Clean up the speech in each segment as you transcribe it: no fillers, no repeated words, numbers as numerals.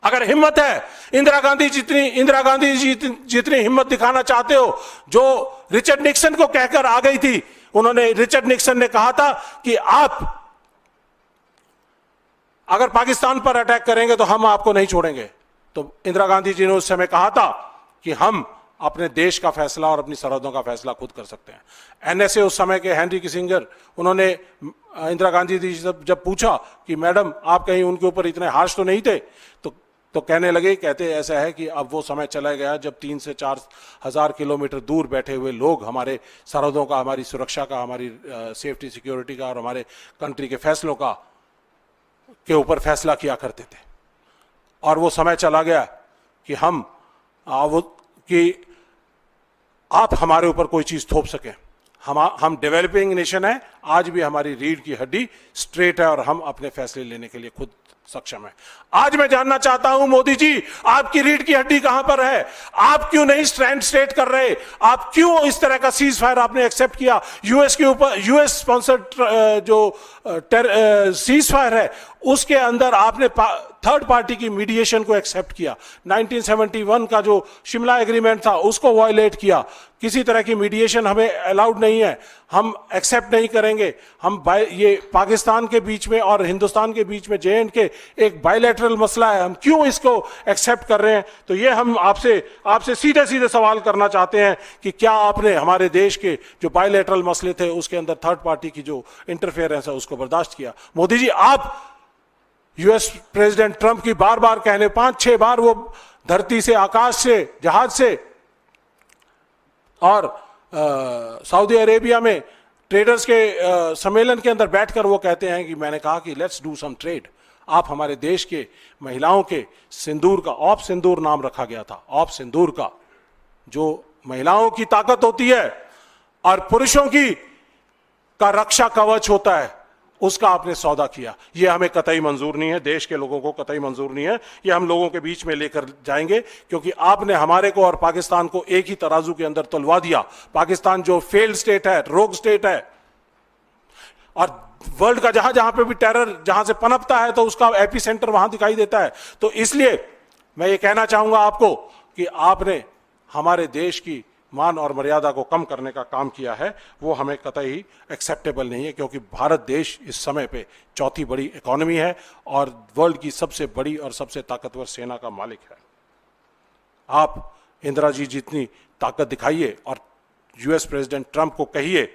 अगर हिम्मत है, इंदिरा गांधी जी जितनी हिम्मत दिखाना चाहते हो, जो रिचर्ड निक्सन को कहकर आ गई थी, उन्होंने, रिचर्ड निक्सन ने कहा था कि आप अगर पाकिस्तान पर अटैक करेंगे तो हम आपको नहीं छोड़ेंगे। तो इंदिरा गांधी जी ने उस समय कहा था कि हम अपने देश का फैसला और अपनी सरहदों का फैसला खुद कर सकते हैं। एनएसए उस समय के हेनरी किसिंजर, उन्होंने इंदिरा गांधी जी से जब पूछा कि मैडम आप कहीं उनके ऊपर इतने हार्श तो नहीं थे, तो कहने लगे, कहते ऐसा है कि अब वो समय चला गया जब 3 से 4 हज़ार किलोमीटर दूर बैठे हुए लोग हमारे सरहदों का, हमारी सुरक्षा का, हमारी सेफ्टी सिक्योरिटी का और हमारे कंट्री के फैसलों का के ऊपर फैसला किया करते थे। और वो समय चला गया कि आप हमारे ऊपर कोई चीज थोप सकें। हम डेवलपिंग नेशन है, आज भी हमारी रीढ़ की हड्डी स्ट्रेट है और हम अपने फैसले लेने के लिए खुद सक्षम है। आज मैं जानना चाहता हूं मोदी जी, आपकी रीढ़ की हड्डी कहां पर है? आप क्यों नहीं स्टैंड स्टेट कर रहे? आप क्यों इस तरह का सीज फायर आपने एक्सेप्ट किया? यूएस के ऊपर, यूएस स्पॉन्सर्ड जो सीज फायर है, उसके अंदर आपने थर्ड पार्टी की मीडिएशन को एक्सेप्ट किया। 1971 का जो शिमला एग्रीमेंट था उसको वायलेट किया। किसी तरह की मीडिएशन हमें अलाउड नहीं है, हम एक्सेप्ट नहीं करेंगे। हम ये पाकिस्तान के बीच में और हिंदुस्तान के बीच में J&K एक बायलैटरल मसला है, हम क्यों इसको एक्सेप्ट कर रहे हैं? तो ये हम आपसे सीधे सीधे सवाल करना चाहते हैं कि क्या आपने हमारे देश के जो बायलैटरल मसले थे उसके अंदर थर्ड पार्टी की जो इंटरफेरेंस है उसको बर्दाश्त किया? मोदी जी, आप यूएस प्रेसिडेंट ट्रंप की बार बार कहने, 5-6 बार वो धरती से, आकाश से, जहाज से और सऊदी अरेबिया में ट्रेडर्स के सम्मेलन के अंदर बैठकर वो कहते हैं कि मैंने कहा कि लेट्स डू सम ट्रेड। आप हमारे देश के महिलाओं के सिंदूर का, ऑफ सिंदूर नाम रखा गया था, ऑफ सिंदूर का, जो महिलाओं की ताकत होती है और पुरुषों की का रक्षा कवच होता है, उसका आपने सौदा किया। ये हमें कतई मंजूर नहीं है, देश के लोगों को कतई मंजूर नहीं है। ये हम लोगों के बीच में लेकर जाएंगे क्योंकि आपने हमारे को और पाकिस्तान को एक ही तराजू के अंदर तुलवा दिया। पाकिस्तान जो फेल्ड स्टेट है, रोग स्टेट है, और वर्ल्ड का जहां जहां पे भी टेरर जहां से पनपता है तो उसका एपी सेंटर वहां दिखाई देता है। तो इसलिए मैं ये कहना चाहूंगा आपको कि आपने हमारे देश की मान और मर्यादा को कम करने का काम किया है, वो हमें कतई एक्सेप्टेबल नहीं है क्योंकि भारत देश इस समय पे चौथी बड़ी इकोनॉमी है और वर्ल्ड की सबसे बड़ी और सबसे ताकतवर सेना का मालिक है। आप इंदिरा जी जितनी ताकत दिखाइए और यूएस प्रेसिडेंट ट्रंप को कहिए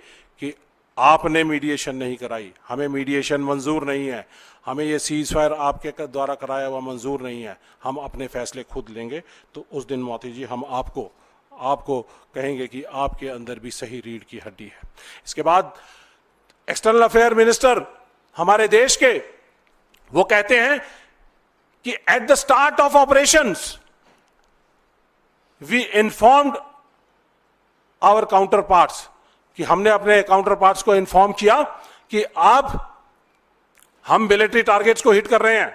कि आपने मीडिएशन नहीं कराई, हमें मीडिएशन मंजूर नहीं है, हमें ये सीज फायर आपके द्वारा कराया हुआ मंजूर नहीं है, हम अपने फैसले खुद लेंगे। तो उस दिन मोदी जी हम आपको कहेंगे कि आपके अंदर भी सही रीढ़ की हड्डी है। इसके बाद एक्सटर्नल अफेयर मिनिस्टर हमारे देश के, वो कहते हैं कि at the start of operations we informed our counterparts, कि हमने अपने काउंटर पार्ट्स को इन्फॉर्म किया कि हम मिलिट्री टारगेट्स को हिट कर रहे हैं,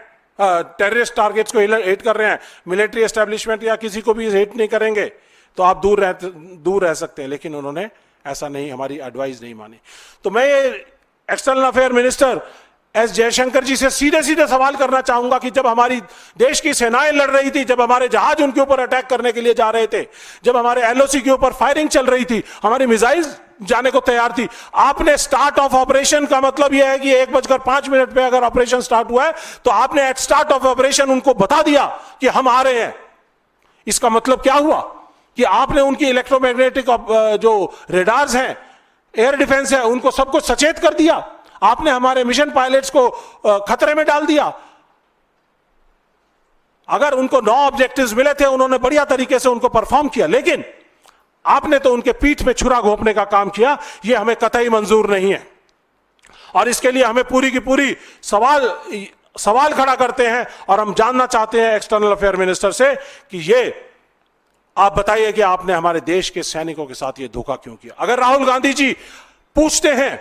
टेररिस्ट टारगेट्स को हिट कर रहे हैं, मिलिट्री एस्टेब्लिशमेंट या किसी को भी हिट नहीं करेंगे, तो आप दूर रह सकते हैं। लेकिन उन्होंने ऐसा नहीं, हमारी एडवाइस नहीं मानी। तो मैं external affair minister S Jaishankar ji से सीधे सीधे सवाल करना चाहूंगा कि जब हमारी देश की सेनाएं लड़ रही थी, जब हमारे जहाज उनके ऊपर अटैक करने के लिए जा रहे थे, जब हमारे एलओसी के ऊपर फायरिंग चल रही थी, हमारी मिसाइल जाने को तैयार थी, आपने स्टार्ट ऑफ ऑपरेशन का मतलब यह है कि 1:05 पे अगर ऑपरेशन स्टार्ट हुआ है तो आपने एट स्टार्ट ऑफ ऑपरेशन उनको बता दिया कि हम आ रहे हैं। इसका मतलब क्या हुआ कि आपने उनकी इलेक्ट्रोमैग्नेटिक जो रेडार्स हैं, एयर डिफेंस है, उनको सब कुछ सचेत कर दिया। आपने हमारे मिशन पायलट्स को खतरे में डाल दिया। अगर उनको 9 ऑब्जेक्टिव्स मिले थे, उन्होंने बढ़िया तरीके से उनको परफॉर्म किया, लेकिन आपने तो उनके पीठ में छुरा घोंपने का काम किया। यह हमें कतई मंजूर नहीं है और इसके लिए हमें पूरी की पूरी सवाल खड़ा करते हैं और हम जानना चाहते हैं एक्सटर्नल अफेयर मिनिस्टर से कि ये आप बताइए कि आपने हमारे देश के सैनिकों के साथ ये धोखा क्यों किया। अगर राहुल गांधी जी पूछते हैं,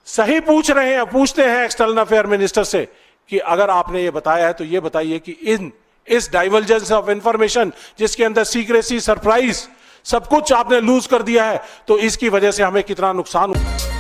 सही पूछते हैं एक्सटर्नल अफेयर मिनिस्टर से कि अगर आपने ये बताया है तो ये बताइए कि इस डाइवर्जेंस ऑफ इंफॉर्मेशन जिसके अंदर सीक्रेसी, सरप्राइज सब कुछ आपने लूज कर दिया है, तो इसकी वजह से हमें कितना नुकसान हुआ।